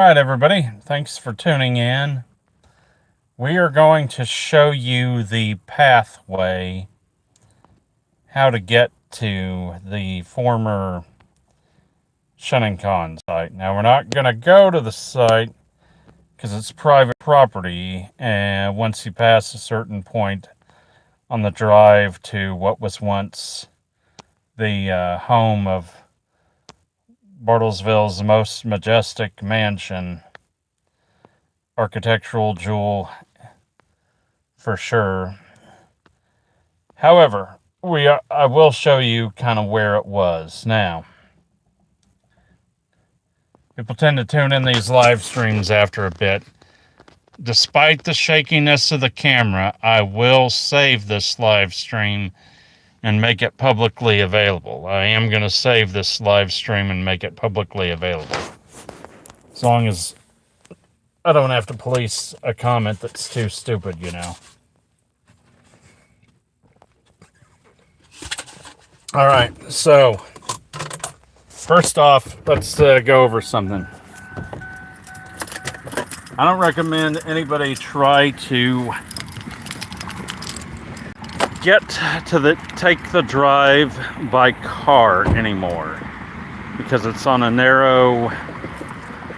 All right, everybody. Thanks for tuning in. We are going to show you the pathway, how to get to the former Shin'en site. Now, we're not going to go to the site because it's private property, and once you pass a certain point on the drive to what was once the home of Bartlesville's most majestic mansion, architectural jewel for sure. However, I will show you kind of where it was. Now, people tend to tune in these live streams after a bit. Despite the shakiness of the camera, I will save this live stream and make it publicly available. I am going to save this live stream and make it publicly available. As long as I don't have to police a comment that's too stupid, you know. All right, so first off, let's go over something. I don't recommend anybody try to take the drive by car anymore, because it's on a narrow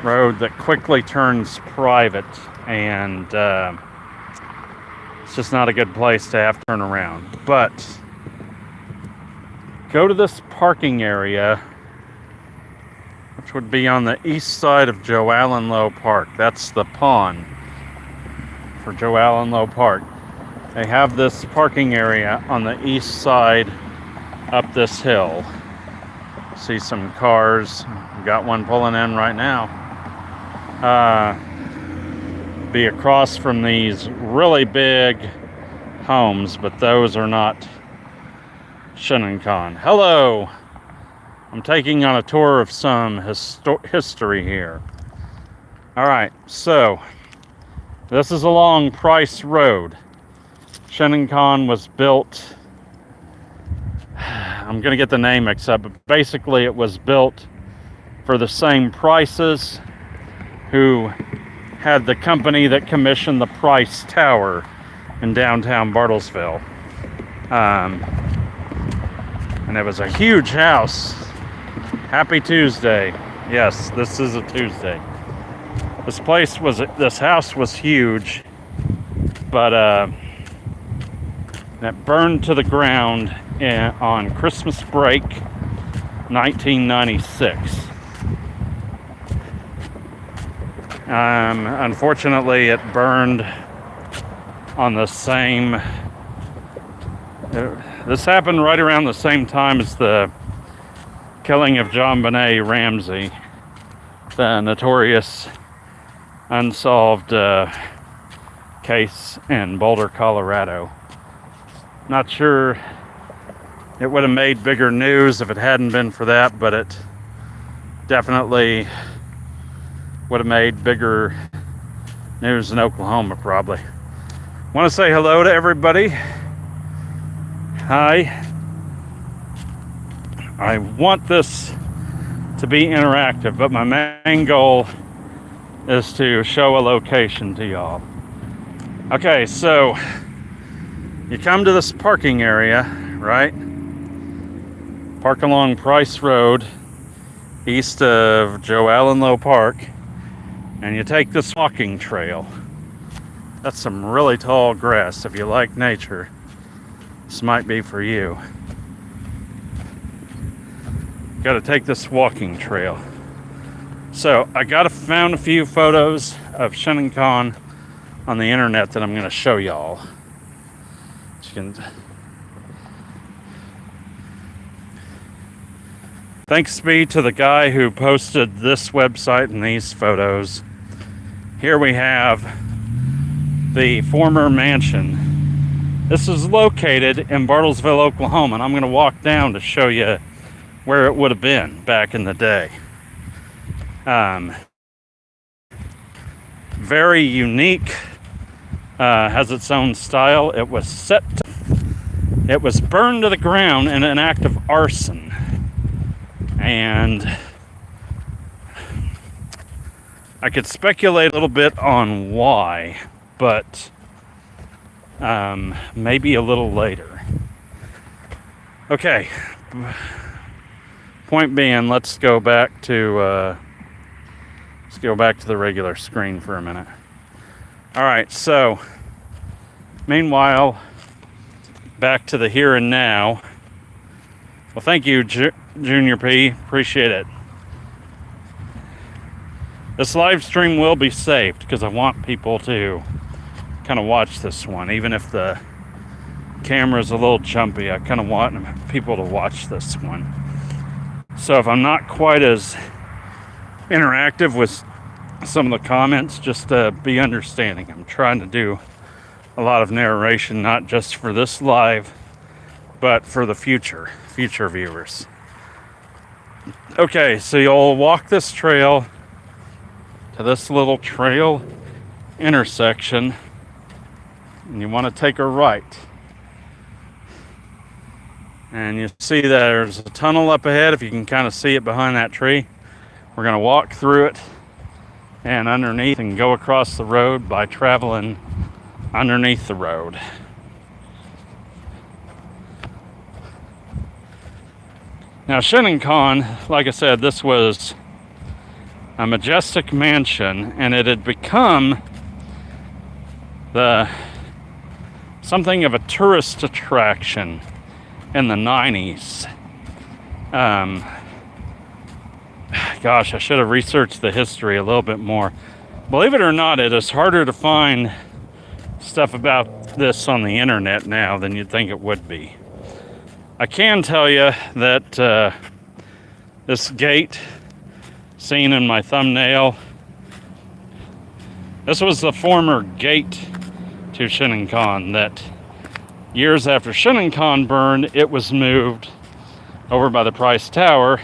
road that quickly turns private, and it's just not a good place to have to turn around. But go to this parking area, which would be on the east side of Joe Allen Low Park. That's the pond for Joe Allen Low Park. They have this parking area on the east side up this hill. See some cars. Got one pulling in right now. Be across from these really big homes, but those are not Shin'en. Hello! I'm taking on a tour of some history here. Alright, so this is along Price Road. Shin'en was built, I'm going to get the name mixed up, but basically it was built for the same Prices who had the company that commissioned the Price Tower in downtown Bartlesville. And it was a huge house. Happy Tuesday. Yes, this is a Tuesday. This house was huge, but it burned to the ground on Christmas break, 1996. Unfortunately, it burned on the same. This happened right around the same time as the killing of JonBenet Ramsey, the notorious unsolved case in Boulder, Colorado. Not sure it would have made bigger news if it hadn't been for that, but it definitely would have made bigger news in Oklahoma, probably. Want to say hello to everybody. Hi. I want this to be interactive, but my main goal is to show a location to y'all. Okay, so you come to this parking area, right? Park along Price Road, east of Joe Allen Low Park, and you take this walking trail. That's some really tall grass. If you like nature, this might be for you. Got to take this walking trail. So I found a few photos of Shin'en on the internet that I'm going to show y'all. Thanks be to the guy who posted this website and these photos. Here we have the former mansion. This is located in Bartlesville, Oklahoma, and I'm going to walk down to show you where it would have been back in the day. Very unique, has its own style. It was burned to the ground in an act of arson, and I could speculate a little bit on why, but maybe a little later. Okay. Point being, let's go back to the regular screen for a minute. All right. So, meanwhile, back to the here and now. Well, thank you, Junior P. Appreciate it. This live stream will be saved because I want people to kind of watch this one, even if the camera's a little jumpy. I kind of want people to watch this one. So if I'm not quite as interactive with some of the comments, just be understanding. I'm trying to do a lot of narration, not just for this live, but for the future viewers. Okay, so you'll walk this trail to this little trail intersection, and you want to take a right. And you see there's a tunnel up ahead, if you can kind of see it behind that tree. We're going to walk through it and underneath and go across the road by traveling underneath the road. Now, Shin'en, like I said, this was a majestic mansion, and it had become something of a tourist attraction in the 90s. Gosh, I should have researched the history a little bit more. Believe it or not, it is harder to find stuff about this on the internet now than you'd think it would be. I can tell you that this gate seen in my thumbnail, this was the former gate to Shin'en that years after Shin'en burned, it was moved over by the Price Tower,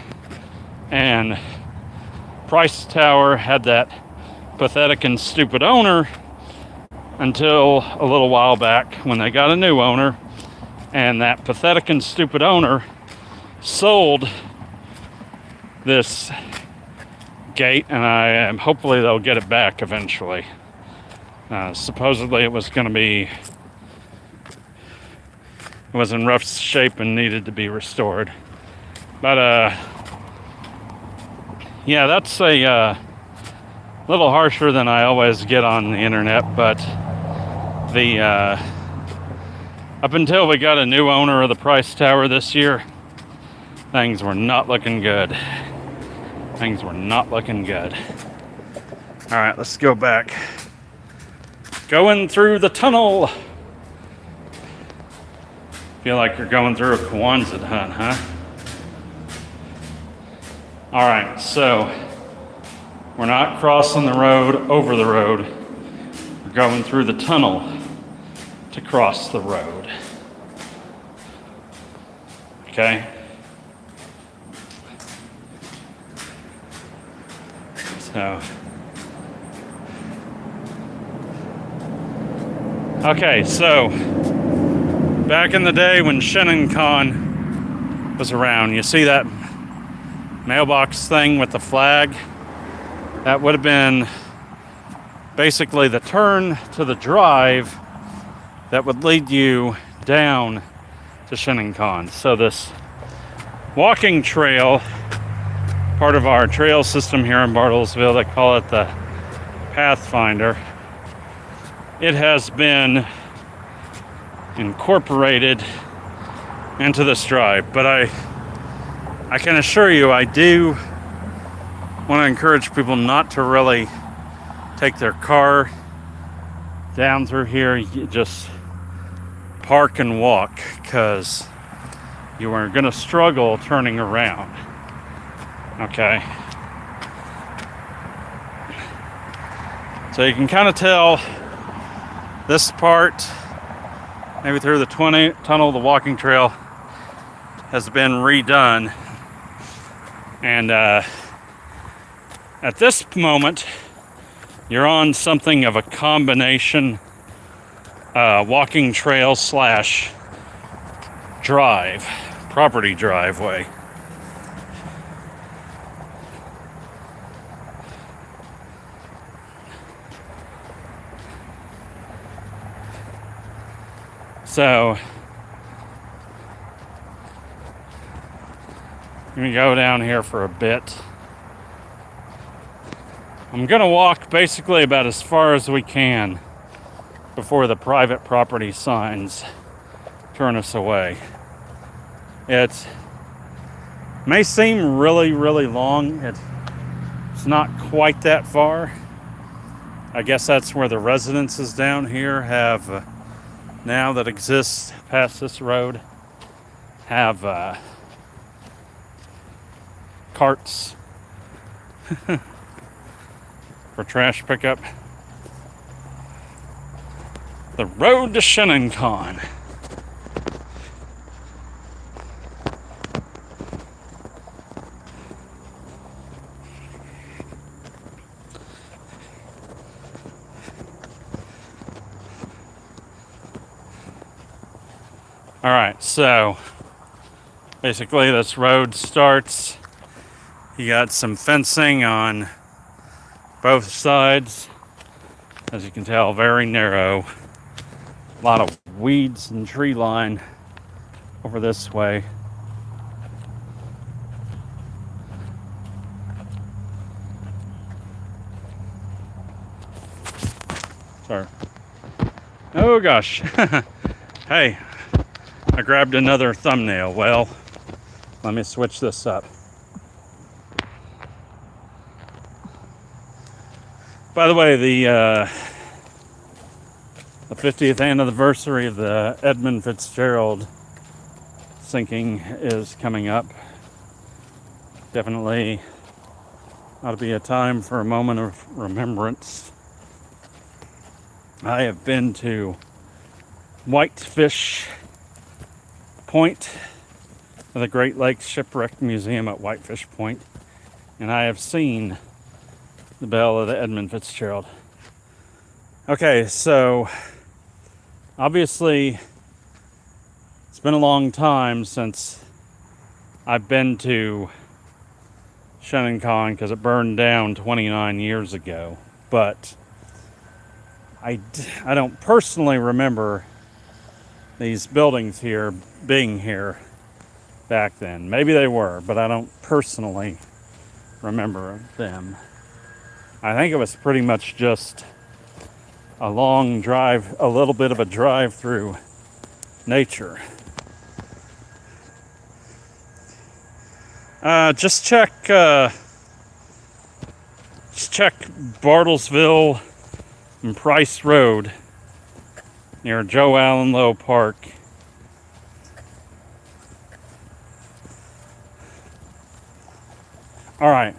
and Price Tower had that pathetic and stupid owner until a little while back when they got a new owner, and that pathetic and stupid owner sold this gate, and hopefully they'll get it back eventually. Supposedly it was going to be, it was in rough shape and needed to be restored. But yeah, that's a little harsher than I always get on the internet, but the up until we got a new owner of the Price Tower this year, things were not looking good. Things were not looking good. All right, let's go back. Going through the tunnel. Feel like you're going through a Kwanzaa hunt, huh? All right, so we're not crossing the road over the road. We're going through the tunnel to cross the road. Okay? So, okay, so back in the day when Shin'en was around, you see that mailbox thing with the flag? That would have been basically the turn to the drive that would lead you down to Shin'en. So this walking trail, part of our trail system here in Bartlesville, they call it the Pathfinder. It has been incorporated into this drive, but I can assure you, I do want to encourage people not to really take their car down through here. You just park and walk, because you are going to struggle turning around. Okay. So you can kind of tell this part, maybe through the tunnel, the walking trail has been redone. And at this moment, you're on something of a combination walking trail slash drive, property driveway. So I'm gonna go down here for a bit. I'm gonna walk basically about as far as we can before the private property signs turn us away. It may seem really, really long. It's not quite that far. I guess that's where the residences down here have, now that exists past this road, have carts for trash pickup. The road to Shin'en. All right, so basically this road starts. You got some fencing on both sides. As you can tell, very narrow. A lot of weeds and tree line over this way. Sorry. Oh gosh. Hey, I grabbed another thumbnail. Well, let me switch this up. By the way, the 50th anniversary of the Edmund Fitzgerald sinking is coming up. Definitely ought to be a time for a moment of remembrance. I have been to Whitefish Point, the Great Lakes Shipwreck Museum at Whitefish Point, and I have seen the bell of the Edmund Fitzgerald. Okay, so obviously it's been a long time since I've been to Shin'en because it burned down 29 years ago, but I don't personally remember these buildings here being here back then. Maybe they were, but I don't personally remember them. I think it was pretty much just a long drive, a little bit of a drive through nature. Just check Bartlesville and Price Road near Joe Allen Low Park. All right,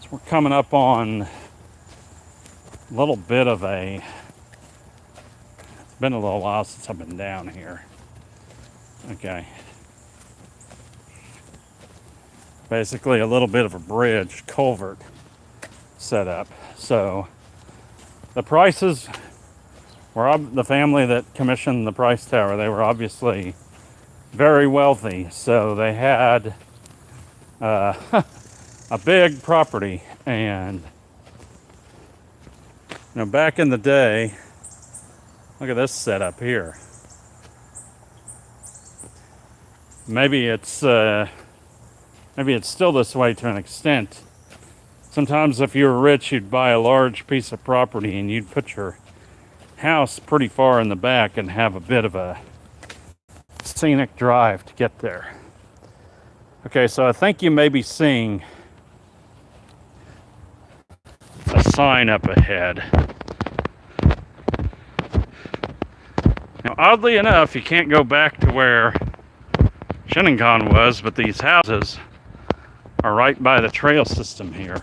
so we're coming up on a little bit of it's been a little while since I've been down here. Okay. Basically a little bit of a bridge, culvert set up. So the Prices were the family that commissioned the Price Tower. They were obviously very wealthy, so they had a big property. And back in the day, look at this setup here. Maybe it's still this way to an extent. Sometimes if you were rich, you'd buy a large piece of property and you'd put your house pretty far in the back and have a bit of a scenic drive to get there. Okay, so I think you may be seeing a sign up ahead. Now, oddly enough, you can't go back to where Shin'en was, but these houses are right by the trail system here.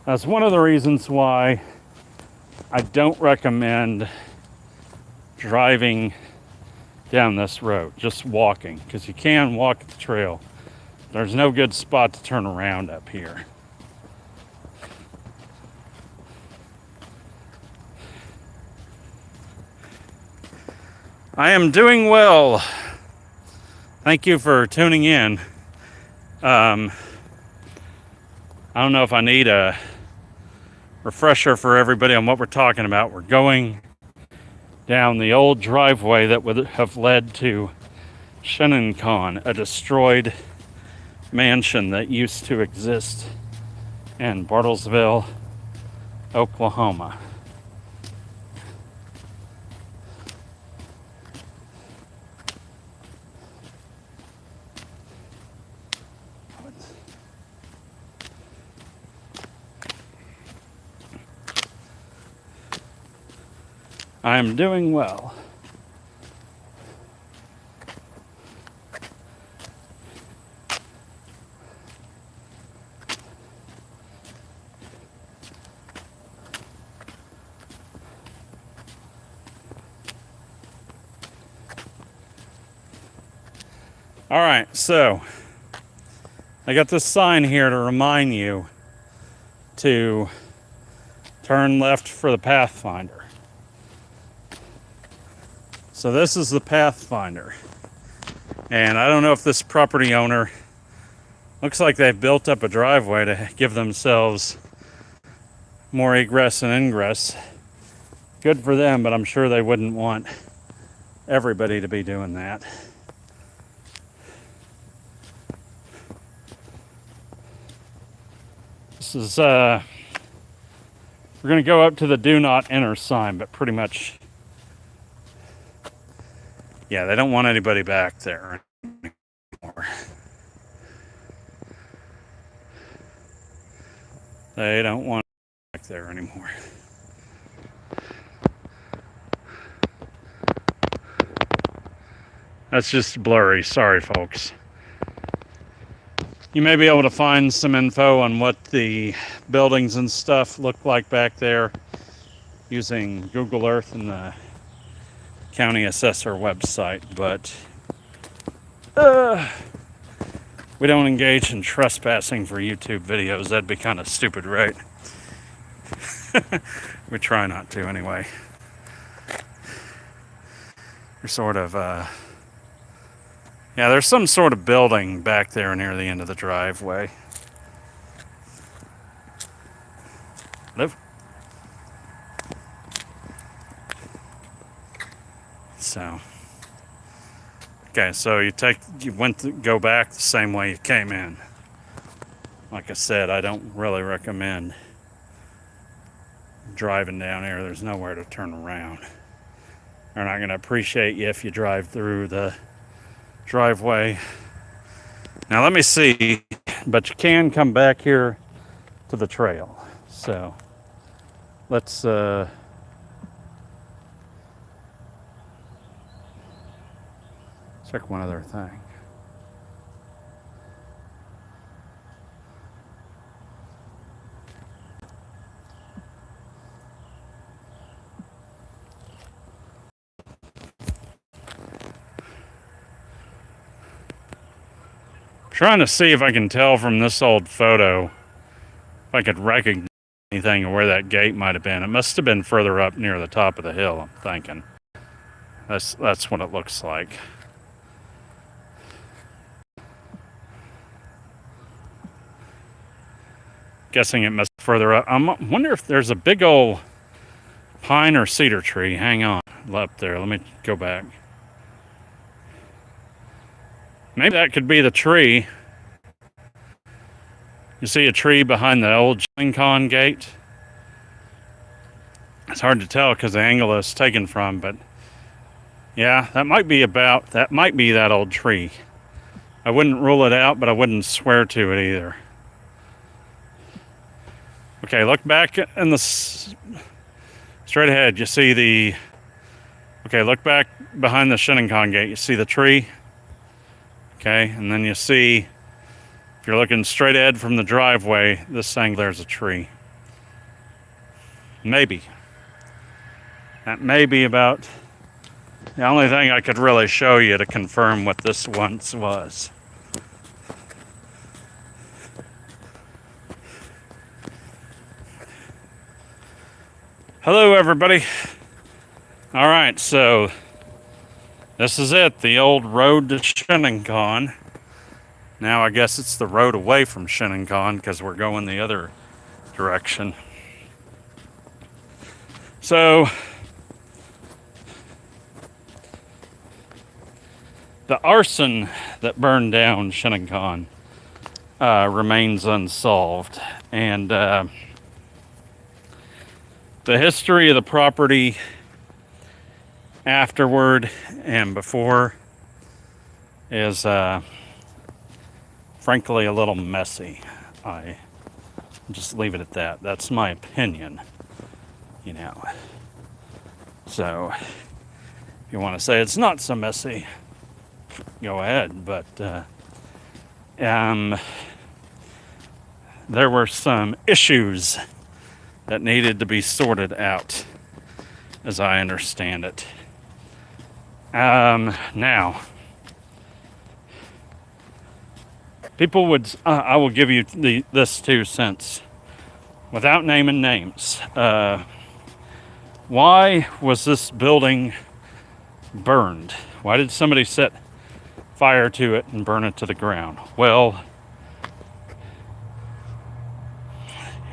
That's one of the reasons why I don't recommend driving down this road, just walking, because you can walk the trail. There's no good spot to turn around up here. I am doing well. Thank you for tuning in. I don't know if I need a refresher for everybody on what we're talking about. We're going down the old driveway that would have led to Shin'en, a destroyed mansion that used to exist in Bartlesville, Oklahoma. I am doing well. All right, so I got this sign here to remind you to turn left for the Pathfinder. So this is the Pathfinder. And I don't know if this property owner, looks like they've built up a driveway to give themselves more egress and ingress. Good for them, but I'm sure they wouldn't want everybody to be doing that. This is, we're going to go up to the do not enter sign, but pretty much, yeah, they don't want anybody back there anymore. They don't want back there anymore. That's just blurry. Sorry, folks. You may be able to find some info on what the buildings and stuff look like back there using Google Earth and the county assessor website, but we don't engage in trespassing for YouTube videos. That'd be kind of stupid, right? We try not to anyway. We're sort of, yeah, there's some sort of building back there near the end of the driveway. Hello? So, okay, so you go back the same way you came in. Like I said, I don't really recommend driving down here. There's nowhere to turn around. They're not going to appreciate you if you drive through the driveway. Now let me see, but you can come back here to the trail. So let's check one other thing. Trying to see if I can tell from this old photo if I could recognize anything or where that gate might have been. It must have been further up near the top of the hill, I'm thinking. That's what it looks like. Guessing it must be further up. I wonder if there's a big old pine or cedar tree. Hang on, up there. Let me go back. Maybe that could be the tree. You see a tree behind the old Shin'en gate? It's hard to tell because the angle it's taken from, but yeah, that might be that old tree. I wouldn't rule it out, but I wouldn't swear to it either. Okay, look back in the straight ahead. You see the. Okay, look back behind the Shin'en gate. You see the tree. Okay, and then you see, if you're looking straight ahead from the driveway, this angle there's a tree. Maybe. That may be about the only thing I could really show you to confirm what this once was. Hello, everybody. All right, so this is it, the old road to Shin'en. Now I guess it's the road away from Shin'en because we're going the other direction. So the arson that burned down Shin'en remains unsolved, and the history of the property afterward and before is frankly a little messy. I just leave it at that. That's my opinion, you know. So if you want to say it's not so messy, go ahead, but there were some issues that needed to be sorted out, as I understand it. Now, people would, I will give you this 2 cents, without naming names. Why was this building burned? Why did somebody set fire to it and burn it to the ground? Well,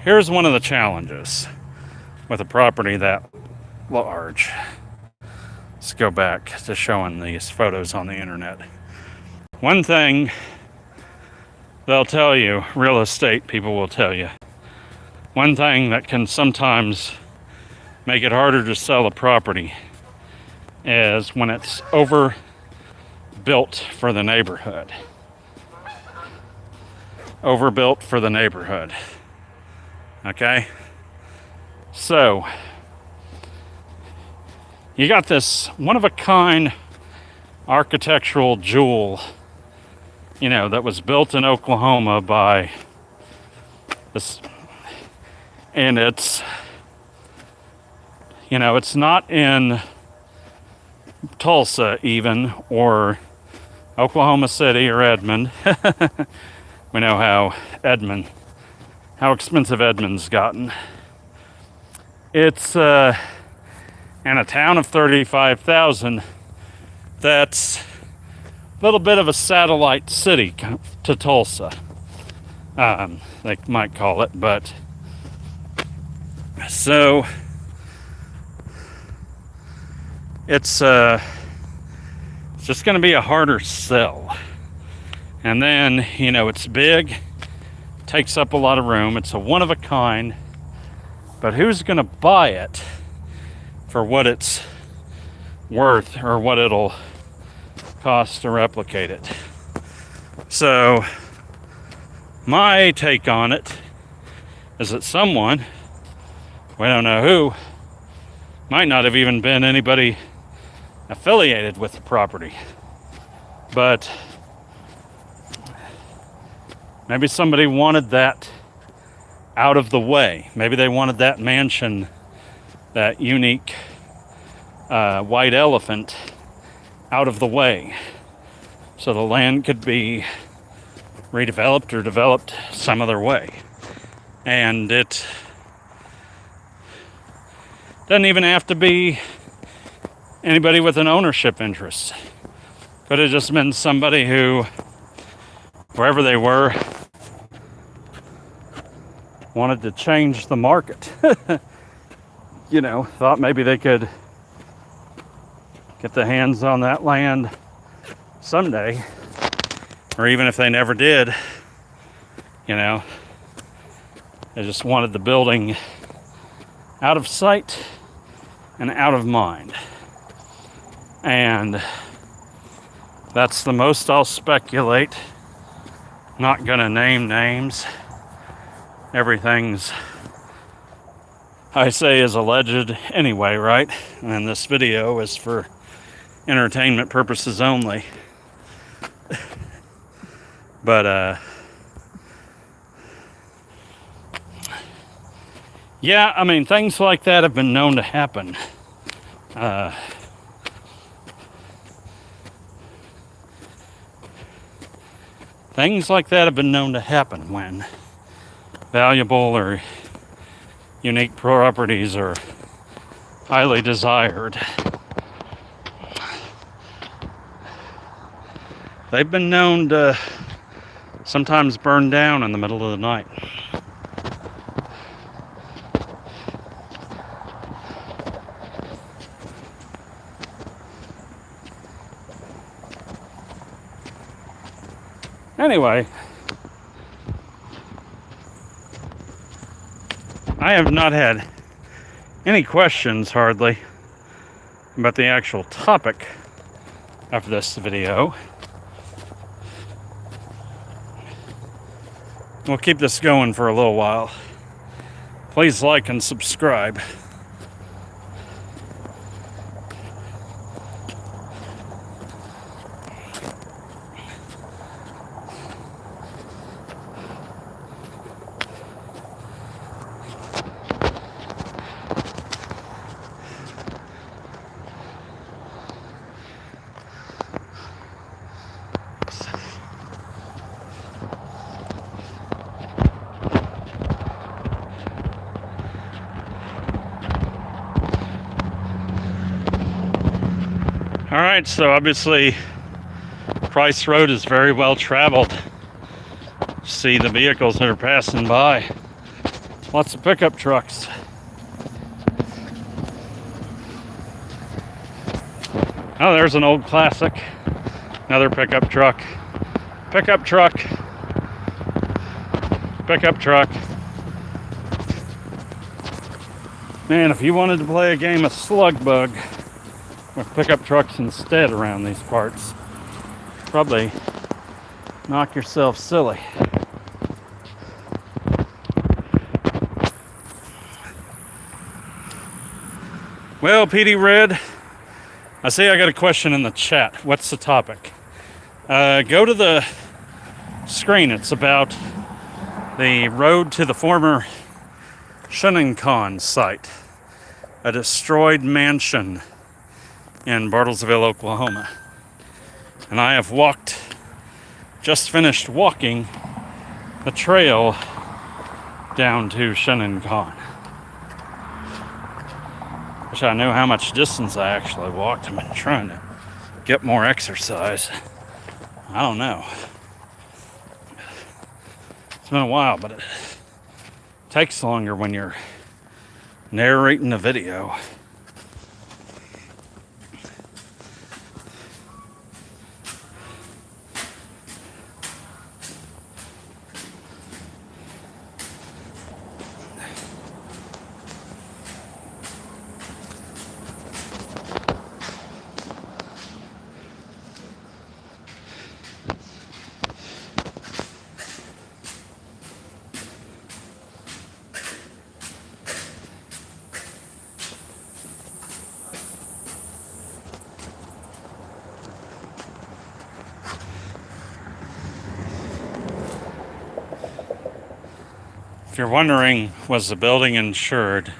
here's one of the challenges with a property that large. Let's go back to showing these photos on the internet. One thing they'll tell you, real estate people will tell you, one thing that can sometimes make it harder to sell a property is when it's overbuilt for the neighborhood. Overbuilt for the neighborhood. Okay? So, you got this one-of-a-kind architectural jewel, you know, that was built in Oklahoma by this, and it's, you know, it's not in Tulsa even, or Oklahoma City or Edmond. We know how expensive Edmond's gotten. It's in a town of 35,000 that's a little bit of a satellite city to Tulsa. They might call it, but so it's just going to be a harder sell. And then, you know, it's big, takes up a lot of room, it's a one-of-a-kind, but who's going to buy it for what it's worth or what it'll cost to replicate it? So my take on it is that someone, we don't know who, might not have even been anybody affiliated with the property, but maybe somebody wanted that out of the way. Maybe they wanted that mansion, that unique white elephant, out of the way, so the land could be redeveloped or developed some other way. And it doesn't even have to be anybody with an ownership interest. Could have just been somebody who, wherever they were, wanted to change the market. You know, thought maybe they could get their hands on that land someday, or even if they never did, you know, they just wanted the building out of sight and out of mind. And that's the most I'll speculate. Not gonna name names. Everything's, I say, is alleged anyway, right? And this video is for entertainment purposes only. But yeah, I mean, things like that have been known to happen. Things like that have been known to happen when valuable or unique properties are highly desired. They've been known to sometimes burn down in the middle of the night. Anyway, I have not had any questions hardly about the actual topic of this video. We'll keep this going for a little while. Please like and subscribe. All right, so obviously Price Road is very well traveled. See the vehicles that are passing by. Lots of pickup trucks. Oh, there's an old classic. Another pickup truck. Pickup truck. Pickup truck. Man, if you wanted to play a game of Slug Bug with pickup trucks instead around these parts, probably knock yourself silly. Well, PD Red, I see I got a question in the chat. What's the topic? Go to the screen. It's about the road to the former Shin'en site, a destroyed mansion in Bartlesville, Oklahoma. And I have just finished walking the trail down to Shin'en. Wish I knew how much distance I actually walked. I've been trying to get more exercise. I don't know. It's been a while, but it takes longer when you're narrating a video. If you're wondering, was the building insured?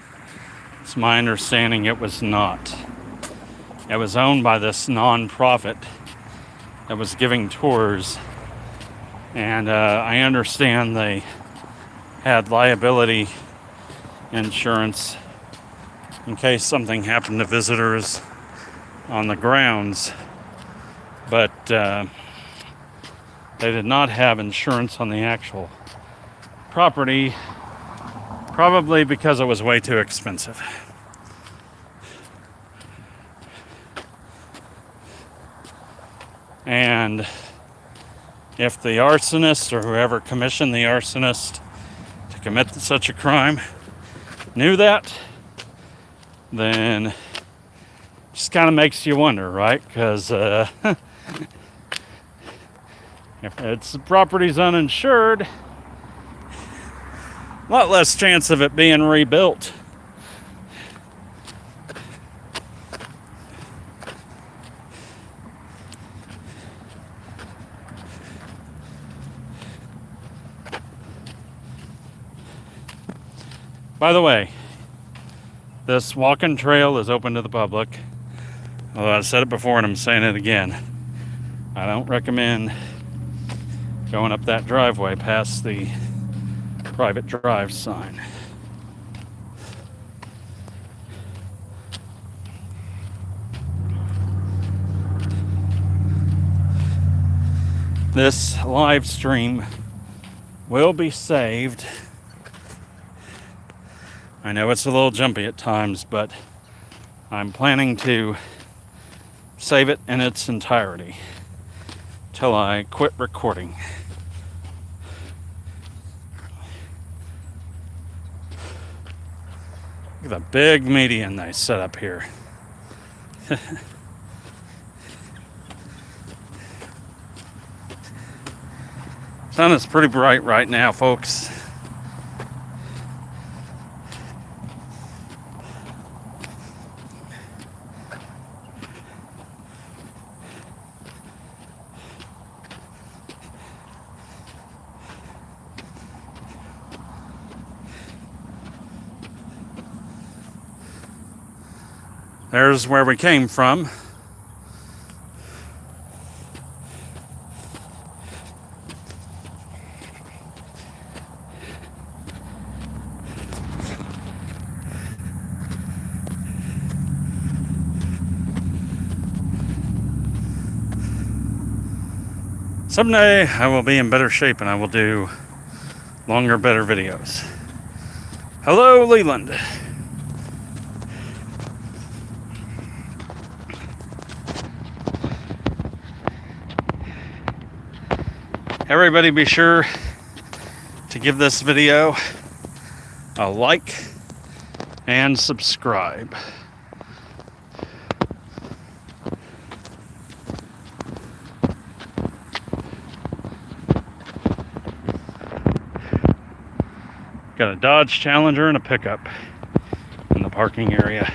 It's my understanding it was not. It was owned by this non-profit that was giving tours, and I understand they had liability insurance in case something happened to visitors on the grounds, but they did not have insurance on the actual property, probably because it was way too expensive. And if the arsonist or whoever commissioned the arsonist to commit such a crime knew that, then just kind of makes you wonder, right? Because if the property's uninsured, a lot less chance of it being rebuilt. By the way, this walking trail is open to the public. Although I said it before and I'm saying it again. I don't recommend going up that driveway past the private drive sign. This live stream will be saved. I know it's a little jumpy at times, but I'm planning to save it in its entirety. till I quit recording. Look at the big median they set up here. Sun is pretty bright right now, folks. There's where we came from. Someday I will be in better shape and I will do longer, better videos. Hello, Leland. Everybody be sure to give this video a like and subscribe. Got a Dodge Challenger and a pickup in the parking area.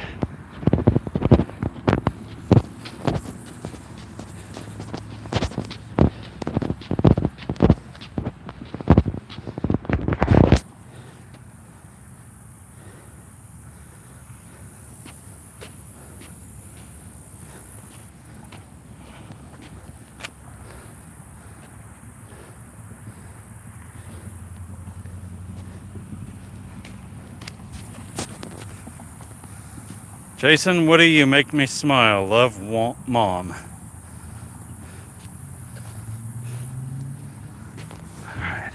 Jason, Woody, you make me smile. Love, Mom. All right.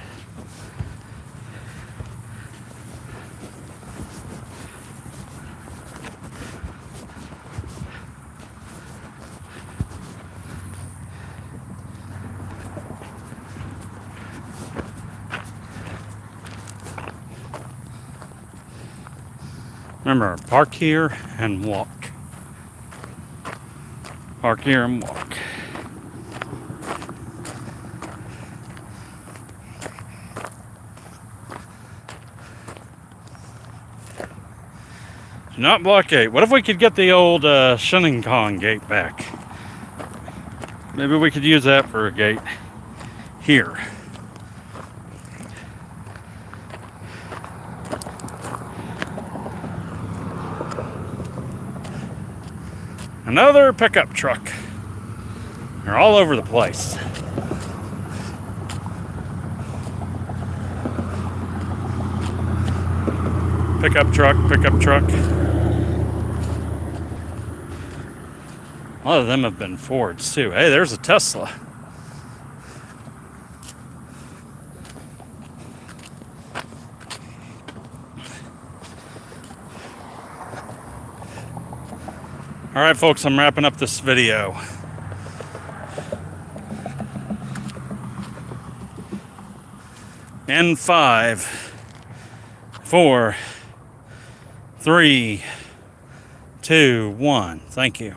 Remember, park here and walk. Park here and walk. Do not block gate. What if we could get the old Shin'en gate back? Maybe we could use that for a gate here. Another pickup truck. They're all over the place. Pickup truck, pickup truck. A lot of them have been Fords too. Hey, there's a Tesla. All right, folks, I'm wrapping up this video. In 5, 4, 3, 2, 1. Thank you.